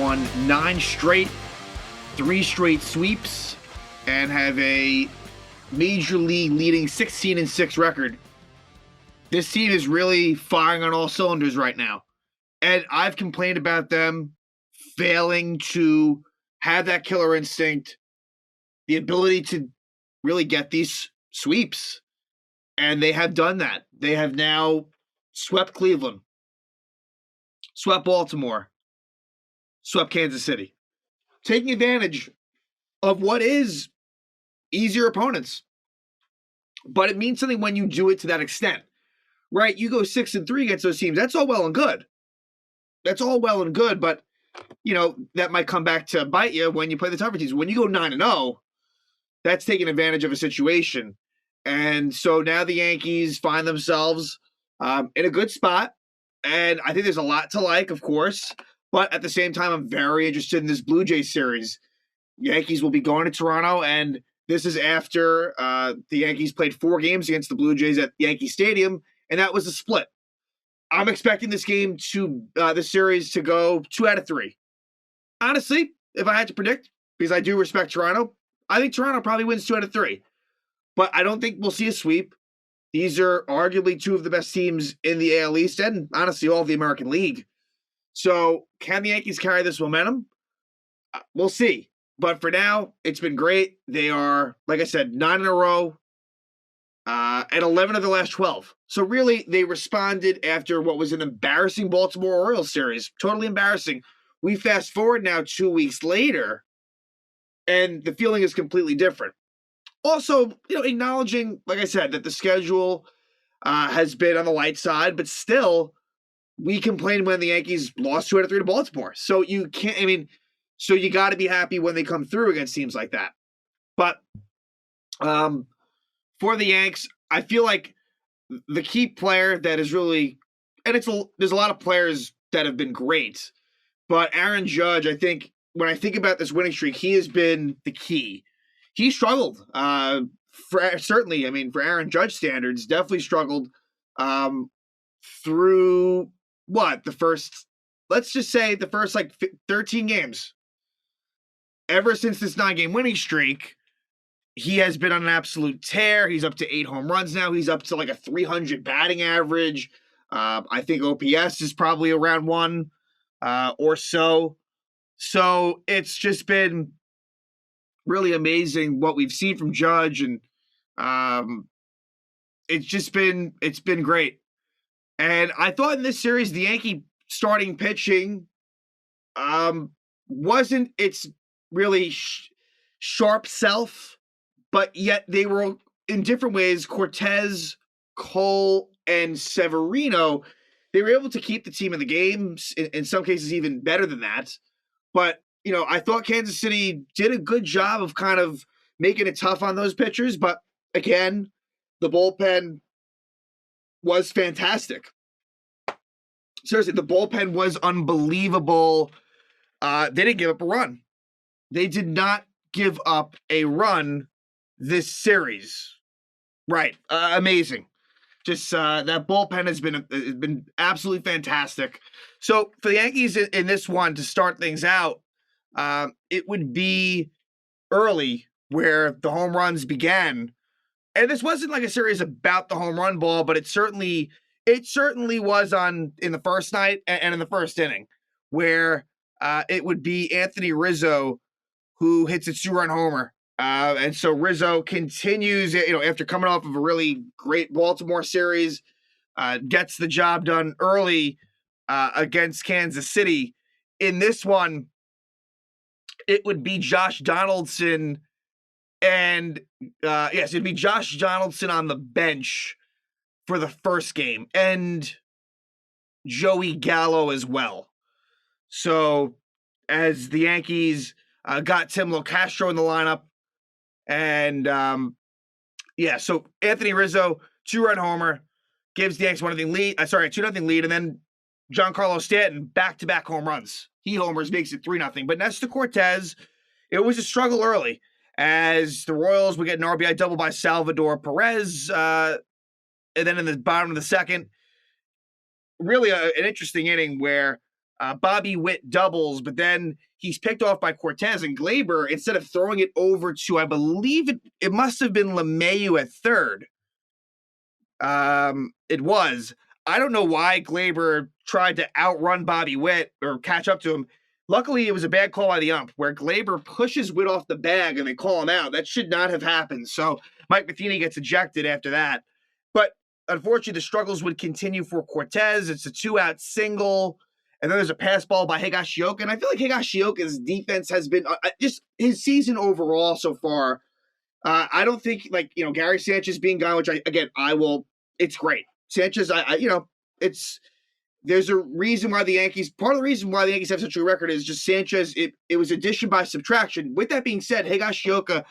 won 9 straight, 3 straight sweeps, and have a major league leading 16-6 record. This team is really firing on all cylinders right now. And I've complained about them failing to have that killer instinct, the ability to really get these sweeps. And they have done that. They have now swept Cleveland, swept Baltimore, swept Kansas City, taking advantage of what is easier opponents. But it means something when you do it to that extent, right? You go 6-3 against those teams. That's all well and good. That's all well and good, but that might come back to bite you when you play the tougher teams. When you go 9-0, that's taking advantage of a situation. And so now the Yankees find themselves in a good spot. And I think there's a lot to like, of course. But at the same time, I'm very interested in this Blue Jays series. Yankees will be going to Toronto, and this is after the Yankees played 4 games against the Blue Jays at Yankee Stadium, and that was a split. I'm expecting this game this series to go 2 out of 3. Honestly, if I had to predict, because I do respect Toronto, I think Toronto probably wins 2 out of 3. But I don't think we'll see a sweep. These are arguably 2 of the best teams in the AL East and, honestly, all of the American League. So can the Yankees carry this momentum? We'll see. But for now, it's been great. They are, like I said, 9 in a row and 11 of the last 12. So really, they responded after what was an embarrassing Baltimore Orioles series. Totally embarrassing. We fast forward now 2 weeks later, and the feeling is completely different. Also, acknowledging, like I said, that the schedule has been on the light side, but still, we complained when the Yankees lost 2 out of 3 to Baltimore. So you can't, so you got to be happy when they come through against teams like that. But for the Yanks, I feel like the key player that is really, and there's a lot of players that have been great, but Aaron Judge, I think, when I think about this winning streak, he has been the key. He struggled, for Aaron Judge standards, definitely struggled through the first 13 games. Ever since this 9-game winning streak, he has been on an absolute tear. He's up to 8 home runs now. He's up to like a 300 batting average. I think OPS is probably around 1 or so. So it's just been really amazing what we've seen from Judge, and it's been great. And I thought in this series the Yankee starting pitching wasn't its really sharp self, but yet they were in different ways. Cortez, Cole, and Severino, they were able to keep the team in the game, in some cases even better than that. But I thought Kansas City did a good job of kind of making it tough on those pitchers. But again, the bullpen was fantastic. Seriously, the bullpen was unbelievable. They didn't give up a run. They did not give up a run this series. Right. Amazing. Just that bullpen has been absolutely fantastic. So for the Yankees in this one to start things out, it would be early where the home runs began. And this wasn't like a series about the home run ball, but it certainly was in the first night and in the first inning, where it would be Anthony Rizzo who hits a 2-run homer. And so Rizzo continues, after coming off of a really great Baltimore series, gets the job done early against Kansas City. In this one, it would be Josh Donaldson, and it'd be Josh Donaldson on the bench for the first game, and Joey Gallo as well. So as the Yankees got Tim Locastro in the lineup, and so Anthony Rizzo, 2-run homer, gives the Yankees 2-0 lead, and then Giancarlo Stanton, back-to-back home runs. He homers, makes it 3-0. But Nestor Cortez, it was a struggle early, as the Royals would get an RBI double by Salvador Perez, and then in the bottom of the second, really an interesting inning where Bobby Witt doubles, but then he's picked off by Cortez, and Glaber, instead of throwing it over to, I believe it must have been LeMahieu at third. It was. I don't know why Glaber tried to outrun Bobby Witt or catch up to him. Luckily, it was a bad call by the ump, where Glaber pushes Witt off the bag and they call him out. That should not have happened. So Mike Matheny gets ejected after that. But unfortunately, the struggles would continue for Cortez. It's a 2-out single. And then there's a pass ball by Higashioka. And I feel like Higashioka's defense has been just his season overall so far. I don't think, like, Gary Sanchez being gone, which I will, it's great. Sanchez, there's a reason why the Yankees, part of the reason why the Yankees have such a record is just Sanchez. It was addition by subtraction. With that being said, Higashioka,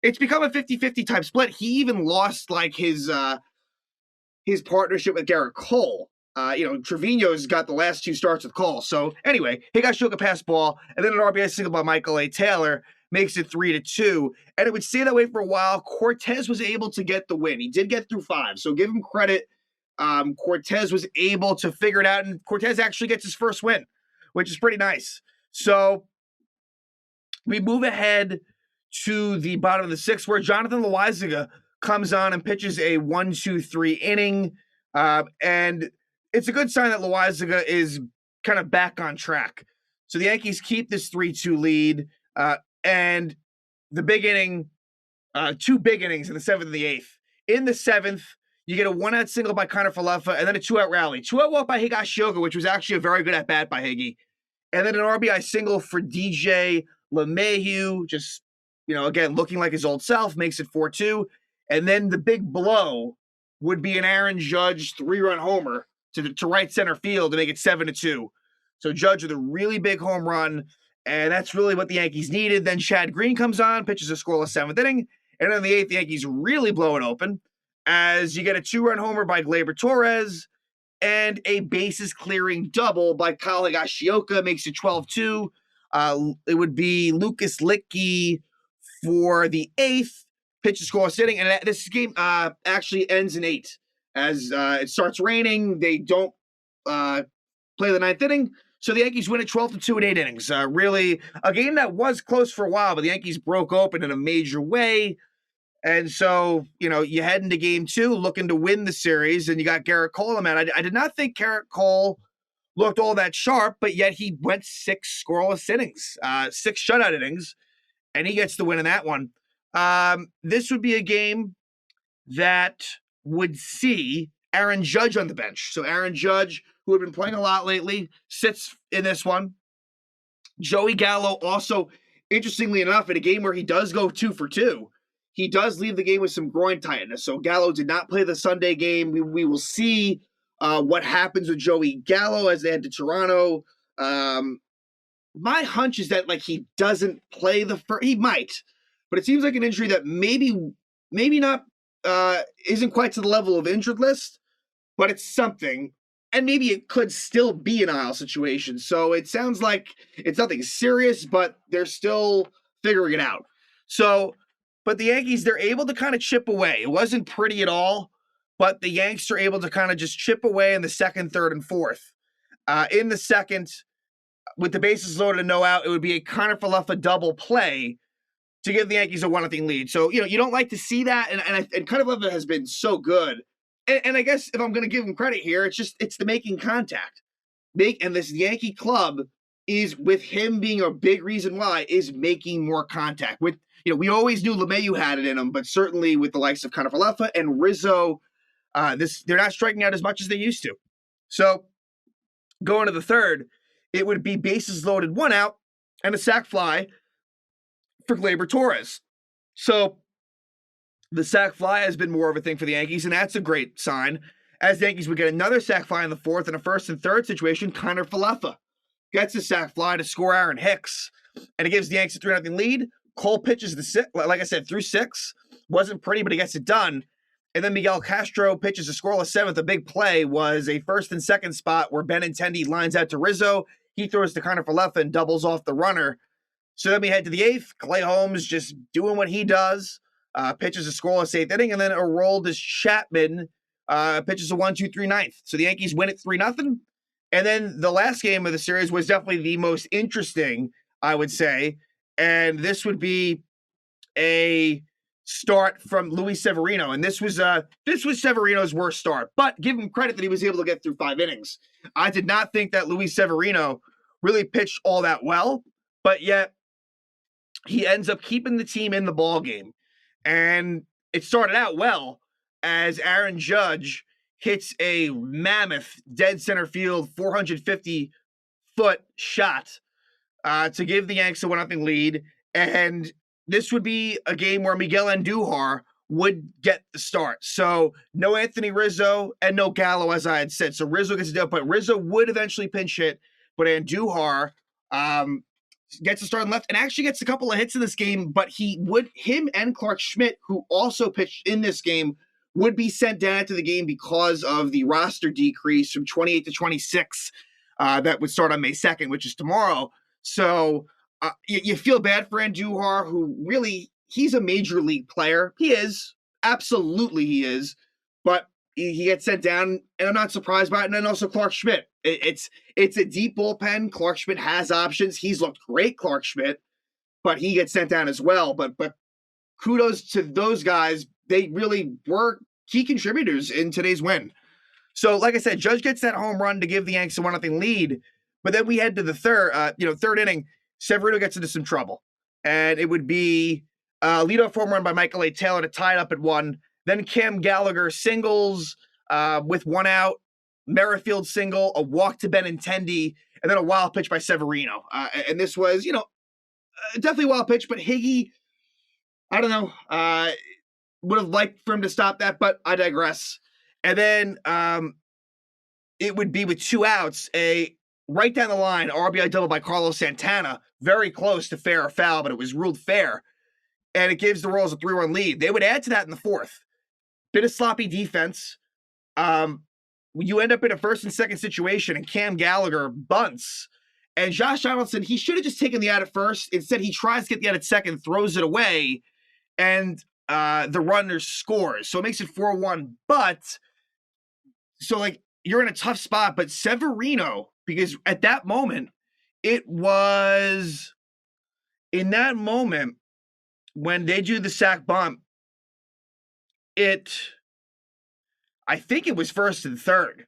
it's become a 50-50 type split. He even lost like his partnership with Garrett Cole. Trevino's got the last 2 starts with Cole. So anyway, Higashioka pass ball, and then an RBI single by Michael A. Taylor makes it 3-2. And it would stay that way for a while. Cortez was able to get the win. He did get through 5, so give him credit. Cortez was able to figure it out, and Cortez actually gets his first win, which is pretty nice. So we move ahead to the bottom of the 6th, where Jonathan Loaisiga comes on and pitches a 1-2-3 inning. And it's a good sign that Loaisiga is kind of back on track. So the Yankees keep this 3-2 lead. And the big inning, 2 big innings in the 7th and the 8th. In the 7th, you get a 1-out single by Connor Falefa, and then a 2-out rally. 2-out walk by Higashioka, which was actually a very good at-bat by Higgy. And then an RBI single for DJ LeMahieu, just, again, looking like his old self, makes it 4-2. And then the big blow would be an Aaron Judge 3-run homer to right center field to make it 7-2. So Judge with a really big home run, and that's really what the Yankees needed. Then Chad Green comes on, pitches a scoreless 7th inning, and in the 8th, the Yankees really blow it open as you get a 2-run homer by Gleyber Torres and a bases-clearing double by Kyle Higashioka, makes it 12-2. It would be Lucas Littke for the 8th, pitches scoreless inning, and this game actually ends in 8. As it starts raining, they don't play the 9th inning, so the Yankees win it 12-2 in 8 innings. Really, a game that was close for a while, but the Yankees broke open in a major way. And so, you head into game 2 looking to win the series, and you got Garrett Coleman. I did not think Garrett Cole looked all that sharp, but yet he went 6 scoreless innings, 6 shutout innings, and he gets the win in that one. This would be a game that would see Aaron Judge on the bench. So Aaron Judge, who had been playing a lot lately, sits in this one. Joey Gallo also, interestingly enough, in a game where he does go 2 for 2, he does leave the game with some groin tightness. So Gallo did not play the Sunday game. We will see what happens with Joey Gallo as they head to Toronto. My hunch is that he doesn't play the first. He might, but it seems like an injury that maybe not isn't quite to the level of injured list, but it's something. And maybe it could still be an IL situation. So it sounds like it's nothing serious, but they're still figuring it out. So, but the Yankees, they're able to kind of chip away. It wasn't pretty at all, but the Yanks are able to kind of just chip away in the 2nd, 3rd, and 4th. In the 2nd, with the bases loaded and no out, it would be a Connor Falefa double play to give the Yankees a 1-0 lead. So, you don't like to see that, and Connor Falefa has been so good. And I guess if I'm going to give him credit here, it's the making contact. And this Yankee club is, with him being a big reason why, is making more contact. With we always knew LeMahieu had it in him, but certainly with the likes of Connor Falefa and Rizzo, they're not striking out as much as they used to. So going to the 3rd, it would be bases loaded, 1 out, and a sac fly for Gleyber Torres. So the sac fly has been more of a thing for the Yankees, and that's a great sign. As the Yankees would get another sac fly in the 4th, in a 1st and 3rd situation, Connor Falefa gets a sac fly to score Aaron Hicks, and it gives the Yankees a 3-0 lead. Cole pitches the 6, like I said, through 6. Wasn't pretty, but he gets it done. And then Miguel Castro pitches a scoreless 7th. A big play was a 1st and 2nd spot where Benintendi lines out to Rizzo. He throws to Connor Falefa and doubles off the runner. So then we head to the 8th. Clay Holmes just doing what he does. Pitches a scoreless 8th inning, and then Aroldis Chapman pitches a 1-2-3 9th. So the Yankees win it 3-0. And then the last game of the series was definitely the most interesting, I would say. And this would be a start from Luis Severino. And this was Severino's worst start. But give him credit that he was able to get through 5 innings. I did not think that Luis Severino really pitched all that well, but yet he ends up keeping the team in the ball game. And it started out well as Aaron Judge hits a mammoth dead center field 450-foot shot to give the Yanks a 1-0 lead. And this would be a game where Miguel Andujar would get the start. So no Anthony Rizzo and no Gallo, as I had said. So Rizzo gets a deal, but Rizzo would eventually pinch hit, but Andujar gets a start on left and actually gets a couple of hits in this game, but him and Clark Schmidt, who also pitched in this game, would be sent down to the game because of the roster decrease from 28 to 26 that would start on May 2nd, which is tomorrow. So you feel bad for Andujar, who really, he's a major league player. He is. Absolutely he is. But he gets sent down, and I'm not surprised by it. And then also Clark Schmidt. It's a deep bullpen. Clark Schmidt has options. He's looked great, Clark Schmidt, but he gets sent down as well. But kudos to those guys. They really were key contributors in today's win. So, like I said, Judge gets that home run to give the Yanks a 1-0 lead. But then we head to the third inning. Severino gets into some trouble, and it would be a leadoff home run by Michael A. Taylor to tie it up at 1. Then Cam Gallagher singles with 1 out. Merrifield single, a walk to Benintendi, and then a wild pitch by Severino. And this was, definitely a wild pitch, but Higgy, I don't know, would have liked for him to stop that, but I digress. And then it would be with 2 outs, a right down the line RBI double by Carlos Santana, very close to fair or foul, but it was ruled fair. And it gives the Royals a 3-1 lead. They would add to that in the 4th. Bit of sloppy defense. You end up in a first and second situation, and Cam Gallagher bunts. And Josh Donaldson, he should have just taken the out at first. Instead, he tries to get the out at second, throws it away, and the runner scores. So it makes it 4-1. But, you're in a tough spot. But Severino, because at that moment, it was in that moment when they do the sack bunt, I think it was first and third.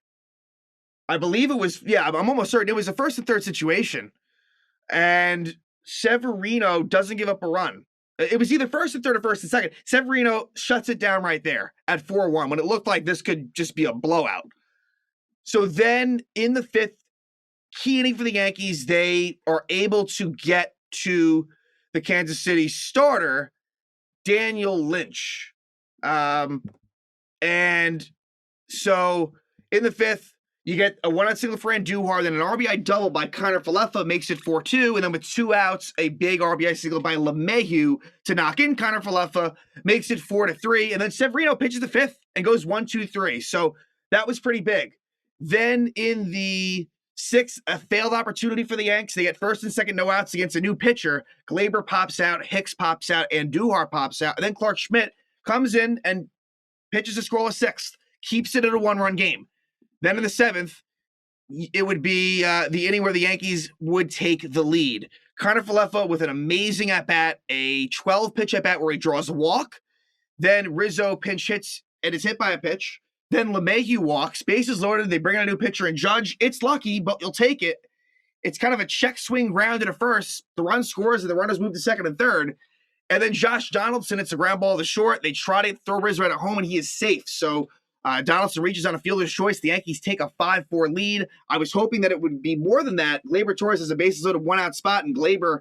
I believe it was, I'm almost certain it was a first and third situation. And Severino doesn't give up a run. It was either first and third or first and second. Severino shuts it down right there at 4-1 when it looked like this could just be a blowout. So then in the 5th, key inning for the Yankees, they are able to get to the Kansas City starter, Daniel Lynch. And so in the 5th, you get a 1-out single for Andujar, then an RBI double by Connor Falefa makes it 4-2, and then with 2 outs, a big RBI single by LeMahieu to knock in Connor Falefa makes it 4-3, and then Severino pitches the 5th and goes 1-2-3. So that was pretty big. Then in the 6th, a failed opportunity for the Yanks. They get first and second no outs against a new pitcher. Glaber pops out, Hicks pops out, Andujar pops out, and then Clark Schmidt comes in and pitches a scoreless 6th, keeps it at a 1-run game. Then in the 7th, it would be the inning where the Yankees would take the lead. Connor Falefa with an amazing at-bat, a 12-pitch at-bat where he draws a walk. Then Rizzo pinch hits and is hit by a pitch. Then LeMahieu walks, bases loaded, they bring in a new pitcher and Judge. It's lucky, but you'll take it. It's kind of a check swing ground to first. The run scores and the runners move to second and third. And then Josh Donaldson, it's a ground ball to short. They try to throw Rizzo at home, and he is safe. So Donaldson reaches on a fielder's choice. The Yankees take a 5-4 lead. I was hoping that it would be more than that. Gleyber Torres has a bases loaded 1-out spot, and Gleyber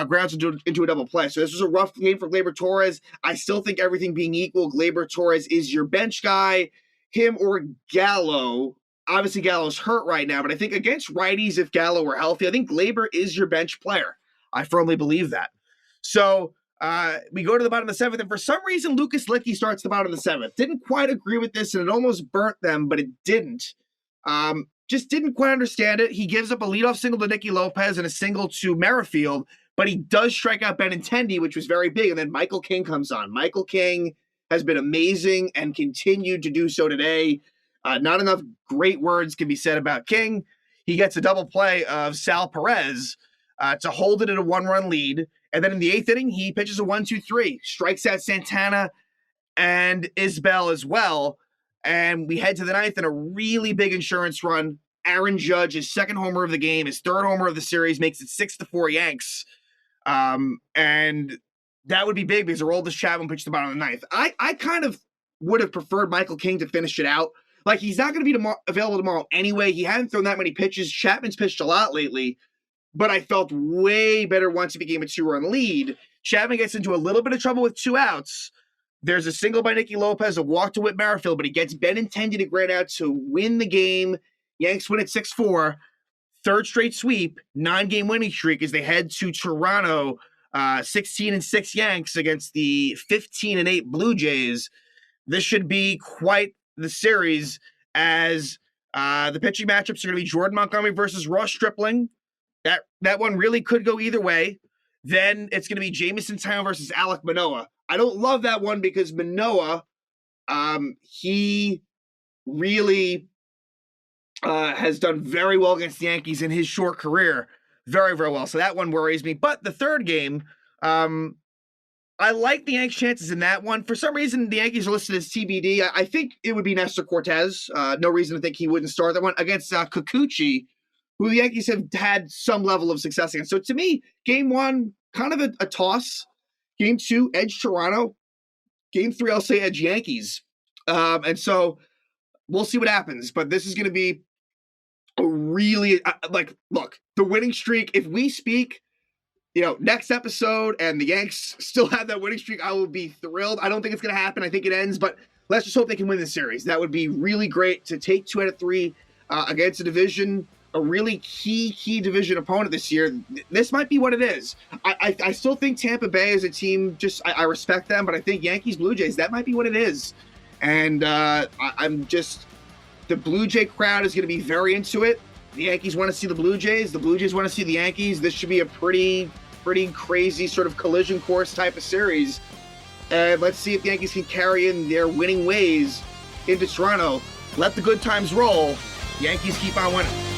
grounds into a double play. So this was a rough game for Gleyber Torres. I still think everything being equal, Gleyber Torres is your bench guy. Him or Gallo. Obviously, Gallo's hurt right now, but I think against righties, if Gallo were healthy, I think Gleyber is your bench player. I firmly believe that. So we go to the bottom of the 7th, and for some reason, Lucas Licky starts the bottom of the 7th. Didn't quite agree with this, and it almost burnt them, but it didn't. Just didn't quite understand it. He gives up a leadoff single to Nicky Lopez and a single to Merrifield, but he does strike out Benintendi, which was very big, and then Michael King comes on. Michael King has been amazing and continued to do so today. Not enough great words can be said about King. he gets a double play of Sal Perez to hold it at a 1-run lead. And then in the 8th inning, he pitches a 1-2-3, strikes out Santana and Isbell as well. And we head to the 9th in a really big insurance run. Aaron Judge, his 2nd homer of the game, his 3rd homer of the series, makes it 6-4 Yanks. And that would be big because Aroldis Chapman pitched the bottom of the 9th. I kind of would have preferred Michael King to finish it out. Like, he's not going to be available tomorrow anyway. He hadn't thrown that many pitches. Chapman's pitched a lot lately, but I felt way better once it became a 2-run lead. Chapman gets into a little bit of trouble with 2 outs. There's a single by Nicky Lopez, a walk to Whit Merrifield, but he gets Benintendi to ground out to win the game. Yanks win at 6-4. 3rd straight sweep, 9-game winning streak as they head to Toronto. 16-6 Yanks against the 15-8 Blue Jays. This should be quite the series as the pitching matchups are going to be Jordan Montgomery versus Ross Stripling. That one really could go either way. Then it's going to be Jamison Tyone versus Alek Manoah. I don't love that one because Manoah, he really has done very well against the Yankees in his short career. Very, very well. So that one worries me. But the 3rd game, I like the Yanks' chances in that one. For some reason, the Yankees are listed as TBD. I think it would be Nestor Cortez. No reason to think he wouldn't start that one against Kikuchi, who the Yankees have had some level of success against. So to me, game 1, kind of a toss. Game 2, edge Toronto. Game 3, I'll say edge Yankees. And so we'll see what happens. But this is going to be a really, look, the winning streak, if we speak, next episode and the Yanks still have that winning streak, I will be thrilled. I don't think it's going to happen. I think it ends, but let's just hope they can win the series. That would be really great to take 2 out of 3 against a really key division opponent this year. This might be what it is. I still think Tampa Bay is a team, I respect them, but I think Yankees, Blue Jays, that might be what it is. And the Blue Jay crowd is going to be very into it. The Yankees want to see the Blue Jays. The Blue Jays want to see the Yankees. This should be a pretty crazy sort of collision course type of series. And let's see if the Yankees can carry in their winning ways into Toronto. Let the good times roll. Yankees keep on winning.